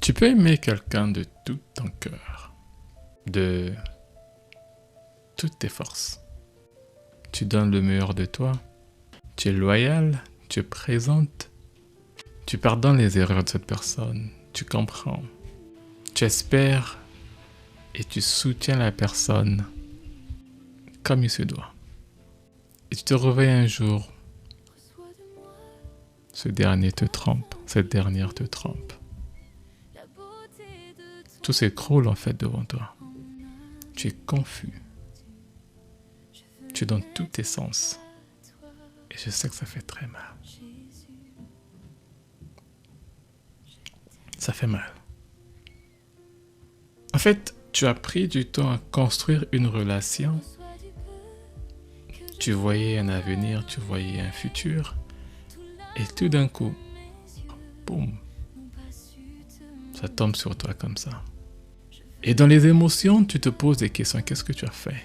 Tu peux aimer quelqu'un de tout ton cœur, de toutes tes forces. Tu donnes le meilleur de toi, tu es loyal, tu es présente, tu pardonnes les erreurs de cette personne, tu comprends, tu espères et tu soutiens la personne comme il se doit. Et tu te réveilles un jour, ce dernier te trompe, cette dernière te trompe. Tout s'écroule en fait devant toi. Tu es confus. Tu donnes tous tes sens. Et je sais que ça fait très mal. Ça fait mal. En fait, tu as pris du temps à construire une relation. Tu voyais un avenir, tu voyais un futur. Et tout d'un coup, boum, ça tombe sur toi comme ça. Et dans les émotions, tu te poses des questions. Qu'est-ce que tu as fait?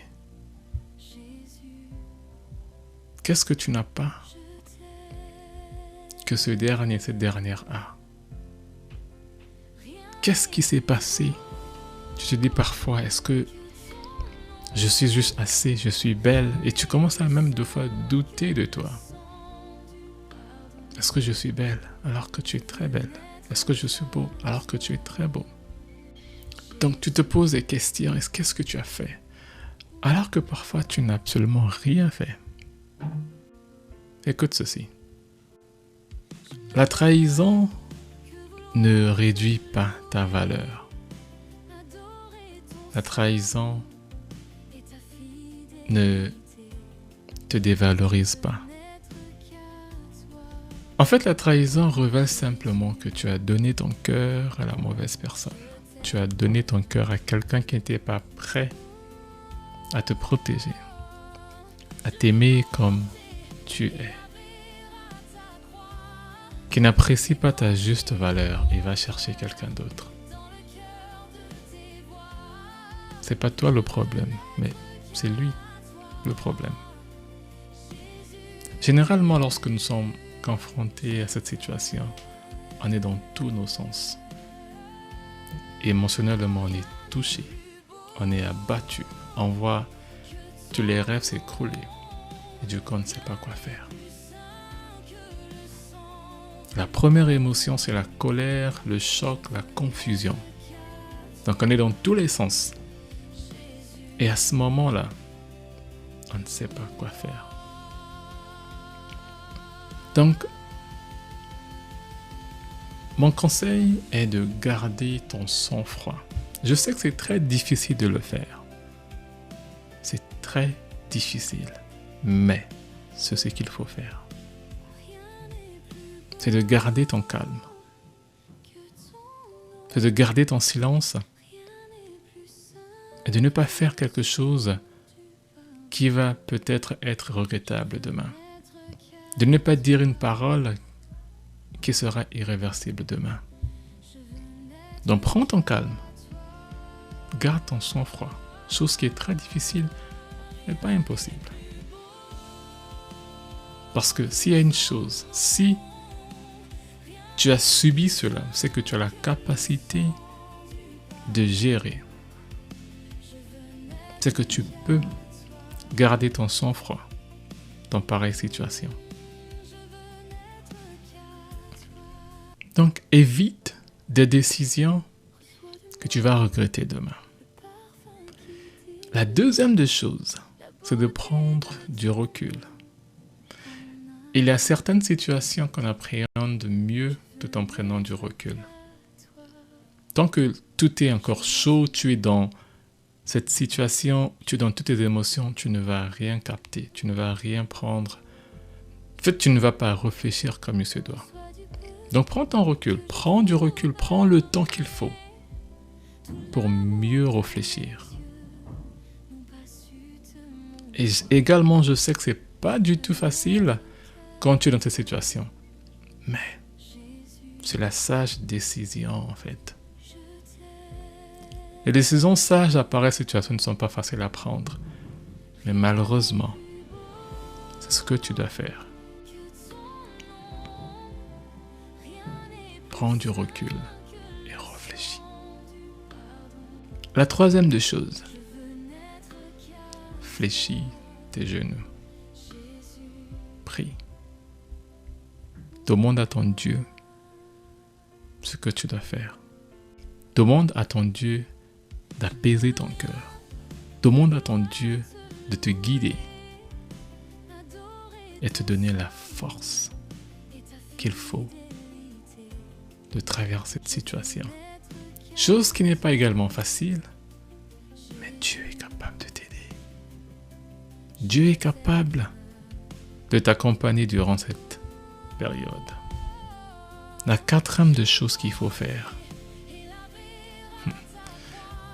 Qu'est-ce que tu n'as pas que ce dernier, cette dernière a? Qu'est-ce qui s'est passé? Tu te dis parfois, est-ce que je suis juste assez, je suis belle? Et tu commences à même deux fois douter de toi. Est-ce que je suis belle alors que tu es très belle? Est-ce que je suis beau alors que tu es très beau? Donc tu te poses des questions, qu'est-ce que tu as fait? Alors que parfois tu n'as absolument rien fait. Écoute ceci. La trahison ne réduit pas ta valeur. La trahison ne te dévalorise pas. En fait, la trahison révèle simplement que tu as donné ton cœur à la mauvaise personne. Tu as donné ton cœur à quelqu'un qui n'était pas prêt à te protéger, à t'aimer comme tu es, qui n'apprécie pas ta juste valeur et va chercher quelqu'un d'autre. C'est pas toi le problème, mais c'est lui le problème. Généralement, lorsque nous sommes confrontés à cette situation, on est dans tous nos sens. Émotionnellement, on est touché, on est abattu, on voit tous les rêves s'écrouler et du coup on ne sait pas quoi faire. La première émotion, c'est la colère, le choc, la confusion. Donc on est dans tous les sens. Et à ce moment-là, on ne sait pas quoi faire. Donc, mon conseil est de garder ton sang-froid. Je sais que c'est très difficile de le faire. C'est très difficile. Mais c'est ce qu'il faut faire. C'est de garder ton calme. C'est de garder ton silence. Et de ne pas faire quelque chose qui va peut-être être regrettable demain. De ne pas dire une parole qui sera irréversible demain. Donc prends ton calme, garde ton sang-froid, chose qui est très difficile, mais pas impossible. Parce que s'il y a une chose, si tu as subi cela, c'est que tu as la capacité de gérer. C'est que tu peux garder ton sang-froid dans pareille situation. Donc, évite des décisions que tu vas regretter demain. La deuxième des choses, c'est de prendre du recul. Il y a certaines situations qu'on appréhende mieux tout en prenant du recul. Tant que tout est encore chaud, tu es dans cette situation, tu es dans toutes tes émotions, tu ne vas rien capter, tu ne vas rien prendre. En fait, tu ne vas pas réfléchir comme il se doit. Donc prends ton recul, prends du recul, prends le temps qu'il faut pour mieux réfléchir. Et également, je sais que c'est pas du tout facile quand tu es dans cette situation. Mais c'est la sage décision en fait. Les décisions sages à pareille situation ne sont pas faciles à prendre. Mais malheureusement, c'est ce que tu dois faire. Prends du recul et réfléchis. La troisième des choses, fléchis tes genoux. Prie. Demande à ton Dieu ce que tu dois faire. Demande à ton Dieu d'apaiser ton cœur. Demande à ton Dieu de te guider et te donner la force qu'il faut de traverser cette situation. Chose qui n'est pas également facile, mais Dieu est capable de t'aider. Dieu est capable de t'accompagner durant cette période. La quatrième des choses qu'il faut faire,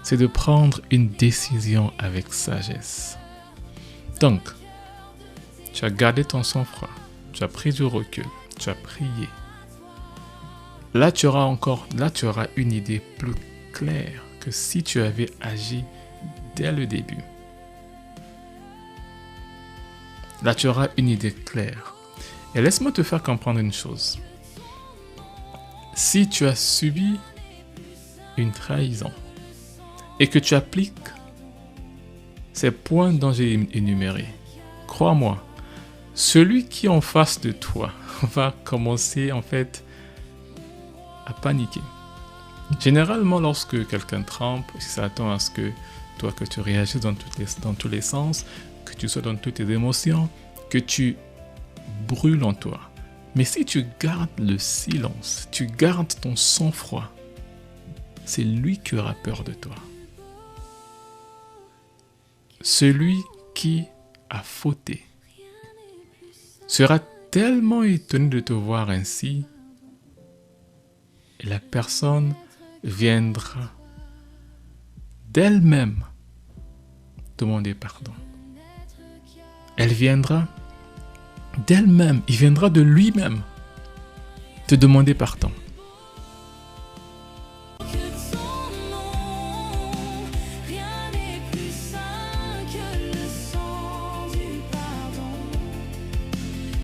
c'est de prendre une décision avec sagesse. Donc, tu as gardé ton sang-froid, tu as pris du recul, tu as prié. Là, tu auras une idée plus claire que si tu avais agi dès le début. Là, tu auras une idée claire. Et laisse-moi te faire comprendre une chose. Si tu as subi une trahison et que tu appliques ces points dont j'ai énumérés, crois-moi, celui qui est en face de toi va commencer en fait à paniquer. Généralement, lorsque quelqu'un trempe, il s'attend à ce que toi, que tu réagisses dans tous les sens, que tu sois dans toutes tes émotions, que tu brûles en toi. Mais si tu gardes le silence, tu gardes ton sang-froid, c'est lui qui aura peur de toi. Celui qui a fauté sera tellement étonné de te voir ainsi, et la personne viendra d'elle-même demander pardon. Elle viendra d'elle-même, il viendra de lui-même te demander pardon.